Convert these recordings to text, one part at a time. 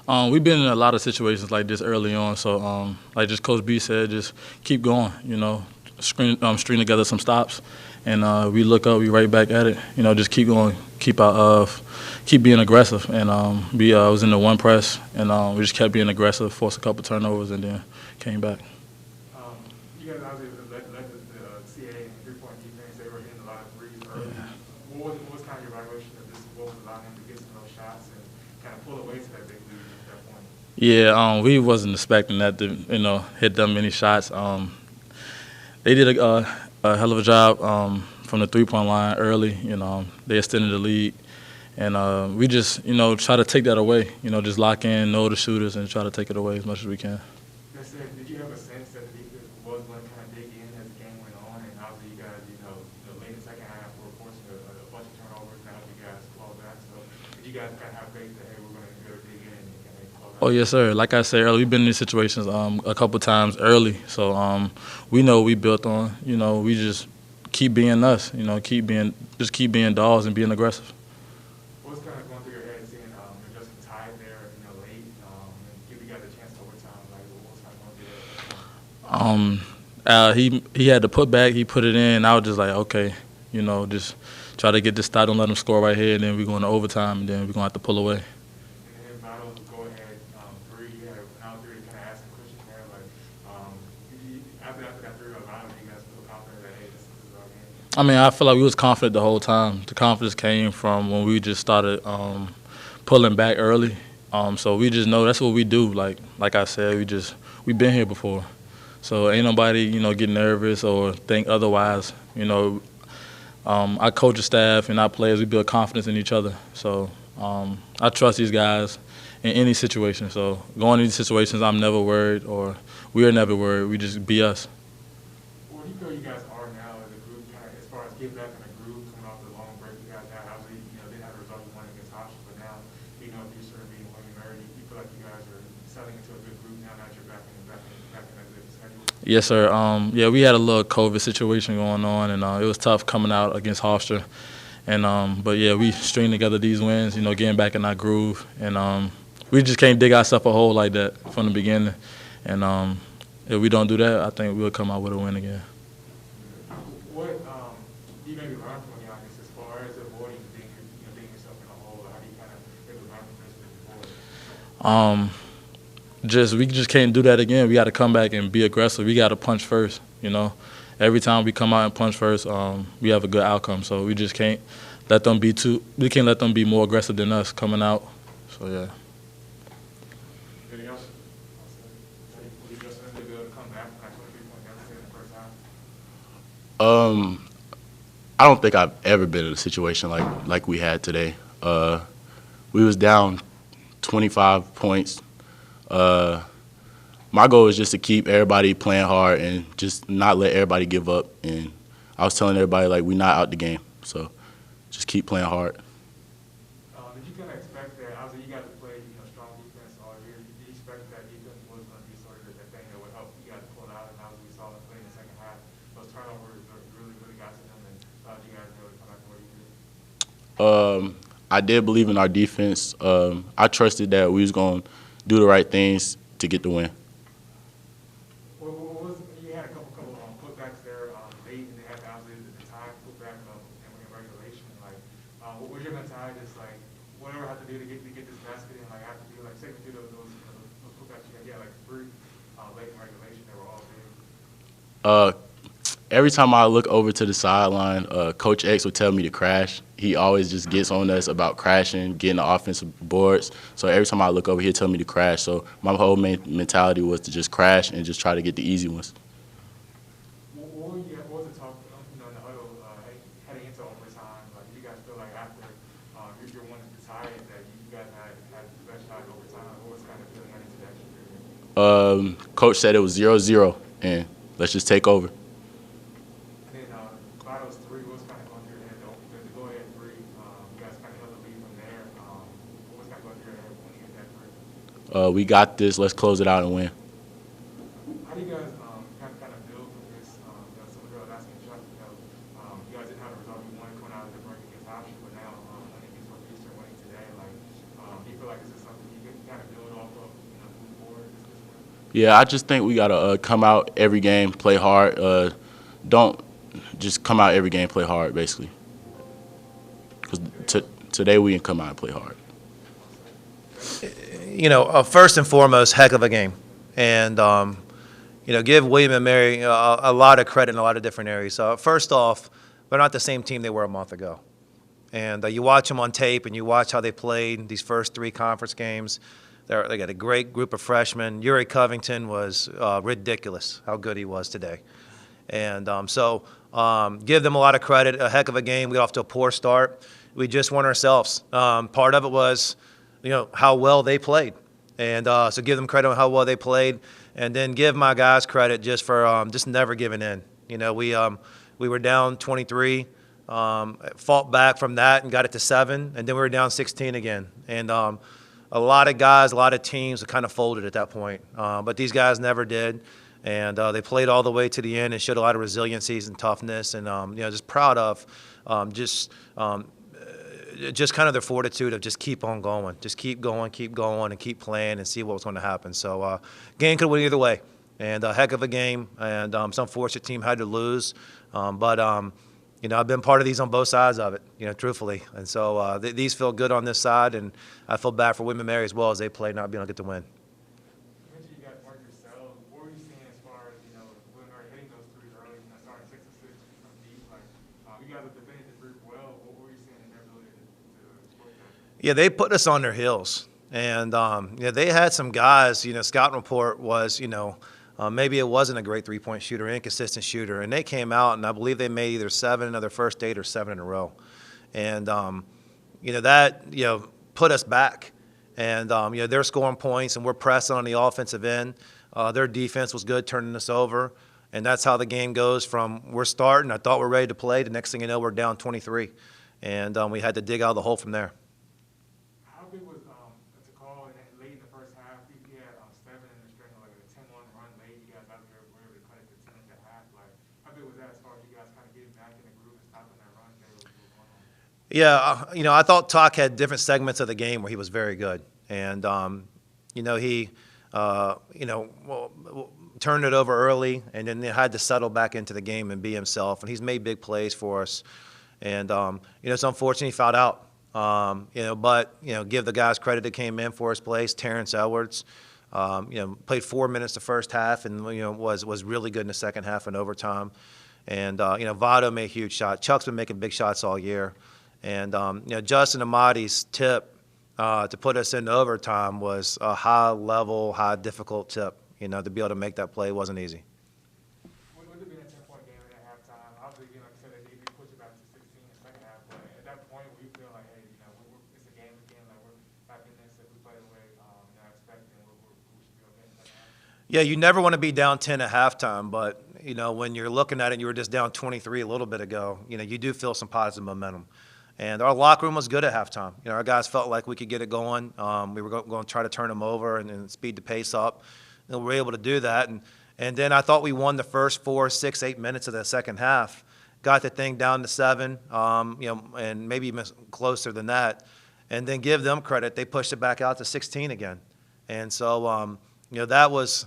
We've been in a lot of situations like this early on. So, like just Coach B said, just keep going. String together some stops, and we look up, we right back at it. Just keep going, keep being aggressive. And we was in the one press, and we just kept being aggressive, forced a couple turnovers, and then came back. You guys obviously led the CA in three-point defense. They were hitting a lot of threes early. Yeah. What was kind of your evaluation of this? What was allowing them to get some of those shots and kind of pull away to that big lead at that point? Yeah, we wasn't expecting that to hit them many shots. They did a hell of a job from the three-point line early. They extended the lead, and we just try to take that away. Just lock in, know the shooters, and try to take it away as much as we can. Did you have a sense that the defense was going to kind of dig in as the game went on, and obviously you guys, late in the second half were forcing a bunch of turnovers, and you guys clawed back. So did you guys kind of have faith that hey, we're going to go dig in and kind of claw back? Oh yes, sir. Like I said earlier, we've been in these situations a couple times early, so we know what we built on. We just keep being us. Keep being dogs and being aggressive. What's kind of going through your head seeing just tied there, late, and give you guys a chance overtime? Like, what's kind of going through your head? He had to put back. He put it in. I was just like, okay, just try to get this start. Don't let him score right here. And then we're going to overtime, and then we're going to have to pull away. And then Battles go ahead three. You had an out three to kind of ask a question there. Like, after that three, a lot of you guys feel confident that hey, this is our game. I mean, I feel like we was confident the whole time. The confidence came from when we just started pulling back early. So we just know that's what we do. Like I said, we've been here before. So ain't nobody, get nervous or think otherwise. Our coaching staff and our players, we build confidence in each other. So I trust these guys in any situation. So going into these situations, I'm never worried, or we are never worried. We just be us. Where do you feel you guys are now as a group, kind of as far as getting back in a group, coming off the long break you guys had? Obviously, didn't have a result you wanted against Hofstra, but now, Easter and being William Mary, you feel like you guys are settling into a good group now that you're back in a good schedule? Yes, sir. Yeah, we had a little COVID situation going on, and it was tough coming out against Hofstra. But yeah, we string together these wins, getting back in our groove, and we just can't dig ourselves a hole like that from the beginning. And if we don't do that, I think we'll come out with a win again. What do you maybe learn from Giannis as far as avoiding digging yourself in a hole? How do you kind of maybe learn from this before? We just can't do that again. We got to come back and be aggressive. We got to punch first. Every time we come out and punch first, we have a good outcome. So we just can't let them be we can't let them be more aggressive than us coming out. So yeah. Anything else? Will you just be able to come back from that 23-point deficit in the first half? I don't think I've ever been in a situation like we had today. We was down 25 points. My goal is just to keep everybody playing hard and just not let everybody give up. And I was telling everybody, we're not out the game. So just keep playing hard. Did you kind of expect that? Obviously, you guys have played strong defense all year. Did you expect that defense was going to be sort of that thing that would help you guys pull it out? And obviously, we saw them play in the second half. Those turnovers really got to them, and allowed you guys to be able to come back to where you did. I did believe in our defense. I trusted that we was going to do the right things to get the win. You had a couple putbacks there late, and they had obviously the time putback in regulation. What was your mentality? Just whatever I have to do to get this basket in, I have to do take me through those putbacks you had. Three late in regulation. They were all big. Every time I look over to the sideline, Coach X would tell me to crash. He always just gets on us about crashing, getting the offensive boards. So every time I look over, he'll tell me to crash. So my whole mentality was to just crash and just try to get the easy ones. What was the talk in the huddle heading into overtime? Do you guys feel like after you're one of the ties that you guys had the best shot in overtime? What was kind of feeling heading into that extra period? Coach said it was 0-0, and let's just take over. Battles three was kind of going through your head. The go-ahead three, you guys kind of held the lead from there. What was kind of going through your head when you hit that three? We got this. Let's close it out and win. How do you guys kind of build from this? Some of the girls asking Chuck, you guys didn't have a result you wanted coming out of the break against Hofstra, but now winning against Northeastern, winning today. Do you feel like this is something you can kind of build off Yeah, I just think we gotta come out every game, play hard. Don't just come out every game, play hard, basically. Because today we didn't come out and play hard. First and foremost, heck of a game. And, give William and Mary a lot of credit in a lot of different areas. First off, they're not the same team they were a month ago. And you watch them on tape and you watch how they played these first 3 conference games. They got a great group of freshmen. Uri Covington was ridiculous how good he was today. And give them a lot of credit. A heck of a game. We got off to a poor start. We just weren't ourselves. Part of it was, how well they played. And so give them credit on how well they played. And then give my guys credit just for just never giving in. We were down 23, fought back from that and got it to 7, and then we were down 16 again. And a lot of guys, a lot of teams kind of folded at that point. But these guys never did. And they played all the way to the end and showed a lot of resiliencies and toughness. And, just proud of just kind of their fortitude of just keep on going. Just keep going, and keep playing and see what's going to happen. So game could win either way. And a heck of a game. And some fortunate team had to lose. But I've been part of these on both sides of it, truthfully. And so these feel good on this side. And I feel bad for Women Mary as well as they play not being able to get the win. You guys work yourselves. What were you seeing as far as, when we were hitting those threes early, starting 6 and 6 from deep? You guys have defended the group well. What were you seeing in their ability to exploit that? Yeah, they put us on their heels. And, they had some guys, scouting report was, maybe it wasn't a great three-point shooter, inconsistent shooter. And they came out, and I believe they made either 7 of their first 8 or 7 in a row. And, that, put us back. And, they're scoring points, and we're pressing on the offensive end. Their defense was good, turning us over. And that's how the game goes from we're starting, I thought we're ready to play. The next thing you know, we're down 23. And we had to dig out of the hole from there. How big was to call late in the first half? You had 7 in the string, like a 10-1 run late. You guys out there were able to cut it to 10 at the half. How big was that as far as you guys kind of getting back in the groove and stopping that run there? Yeah, I thought Talk had different segments of the game where he was very good. And, he, turned it over early and then had to settle back into the game and be himself. And he's made big plays for us. And, it's unfortunate he fouled out. But give the guys credit that came in for his place. Terrence Edwards, played 4 minutes the first half and, was really good in the second half and overtime. And, Vado made a huge shot. Chuck's been making big shots all year. And, Justin Amadi's tip to put us into overtime was a high-level, high-difficult tip. To be able to make that play wasn't easy. Would it have been a 10-point game at halftime? Obviously, like I said, they pushed it back to 16 in the second half. But at that point, where you feel like, hey, it's a game again, like we're back in this, if we play the way I expect, then we should be okay in the second half. Yeah, you never want to be down 10 at halftime, but when you're looking at it, and you were just down 23 a little bit ago. You do feel some positive momentum. And our locker room was good at halftime. Our guys felt like we could get it going. We were going to try to turn them over and speed the pace up. And we were able to do that. And then I thought we won the first 4, 6, 8 minutes of the second half. Got the thing down to 7, and maybe even closer than that. And then give them credit. They pushed it back out to 16 again. And so, that was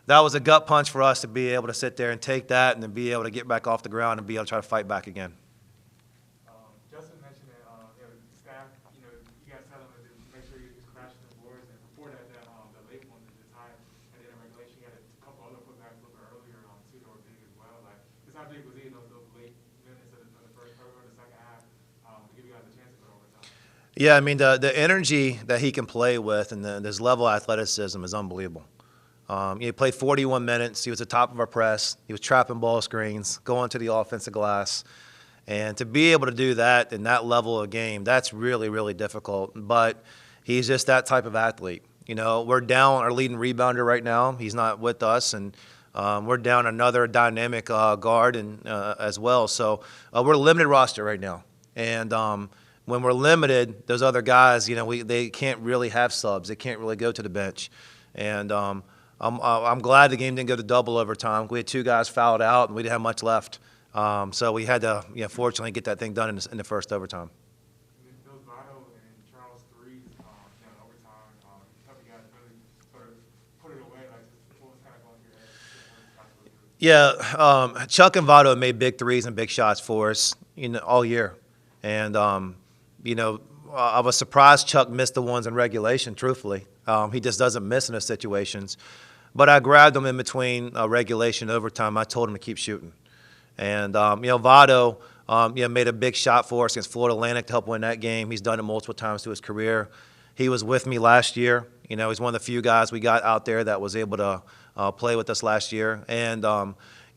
a gut punch for us to be able to sit there and take that and then be able to get back off the ground and be able to try to fight back again. Justin mentioned that, staff, you guys tell them to make sure you're just crashing the boards. And before that, the late one, the tie at the end of regulation, you had a couple other putbacks a little bit earlier, too, that were big as well. Just how big was he in those late minutes of the first or the second half to give you guys a chance to go overtime? Yeah, I mean, the energy that he can play with and his level of athleticism is unbelievable. He played 41 minutes. He was the top of our press. He was trapping ball screens, going to the offensive glass. And to be able to do that in that level of game, that's really, really difficult. But he's just that type of athlete. We're down our leading rebounder right now. He's not with us. And we're down another dynamic guard as well. So we're a limited roster right now. And when we're limited, those other guys, they can't really have subs. They can't really go to the bench. And I'm glad the game didn't go to double overtime. We had 2 guys fouled out, and we didn't have much left. So we had to, fortunately, get that thing done in the first overtime. And then Phil Votto and Charles threes, in overtime, helped you guys really sort of put it away, just pull Yeah, Chuck and Votto made big threes and big shots for us, all year, and I was surprised Chuck missed the ones in regulation. Truthfully, he just doesn't miss in those situations. But I grabbed him in between regulation and overtime. I told him to keep shooting, and Votto, made a big shot for us against Florida Atlantic to help win that game. He's done it multiple times through his career. He was with me last year. He's one of the few guys we got out there that was able to play with us last year. And,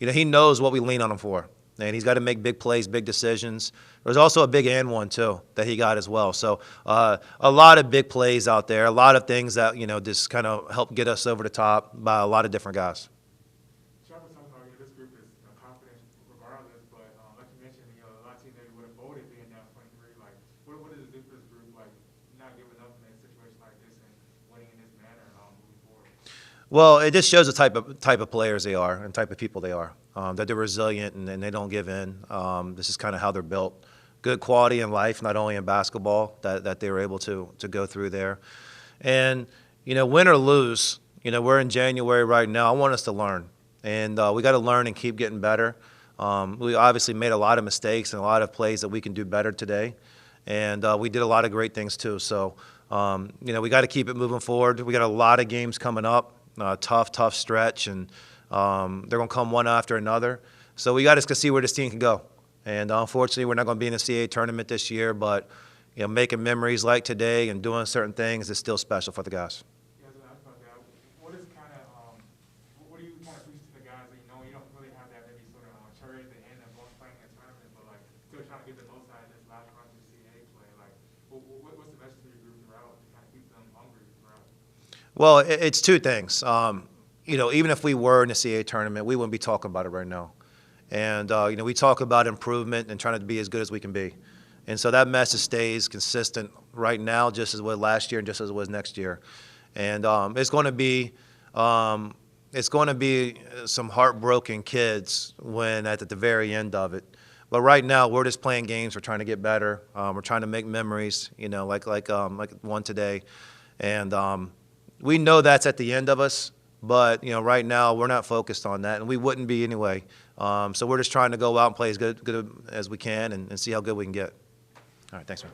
he knows what we lean on him for. And he's got to make big plays, big decisions. There's also a big and one, too, that he got as well. So a lot of big plays out there, a lot of things that, just kind of help get us over the top by a lot of different guys. Charles was talking about, this group is confident regardless, but like you mentioned, a lot of teams maybe would have voted being down 23. Like, what does it do for this group, like, not giving up in a situation like this and winning in this manner moving forward? Well, it just shows the type of players they are and type of people they are, that they're resilient and they don't give in. This is kind of how they're built. Good quality in life, not only in basketball, that they were able to go through there. And, win or lose, we're in January right now. I want us to learn. And we got to learn and keep getting better. We obviously made a lot of mistakes and a lot of plays that we can do better today. And we did a lot of great things, too. So, we got to keep it moving forward. We got a lot of games coming up. Tough stretch, and they're going to come one after another. So we got to see where this team can go. And unfortunately, we're not going to be in the CAA tournament this year, but making memories like today and doing certain things is still special for the guys. Yeah, so that's about that. What do you kind of preach to the guys that you don't really have that maybe sort of cherry at the end of playing a tournament, but like still trying to get the most out of this last run through CAA play? Like, what's the message for your group throughout to kind of keep them hungry throughout? Well, it's two things. Even if we were in the CAA tournament, we wouldn't be talking about it right now. And, we talk about improvement and trying to be as good as we can be. And so that message stays consistent right now, just as it was last year and just as it was next year. And it's going to be some heartbroken kids when at the very end of it. But right now, we're just playing games. We're trying to get better. We're trying to make memories, like one today. And we know that's at the end of us. But, right now we're not focused on that, and we wouldn't be anyway. So we're just trying to go out and play as good as we can and see how good we can get. All right, thanks, man.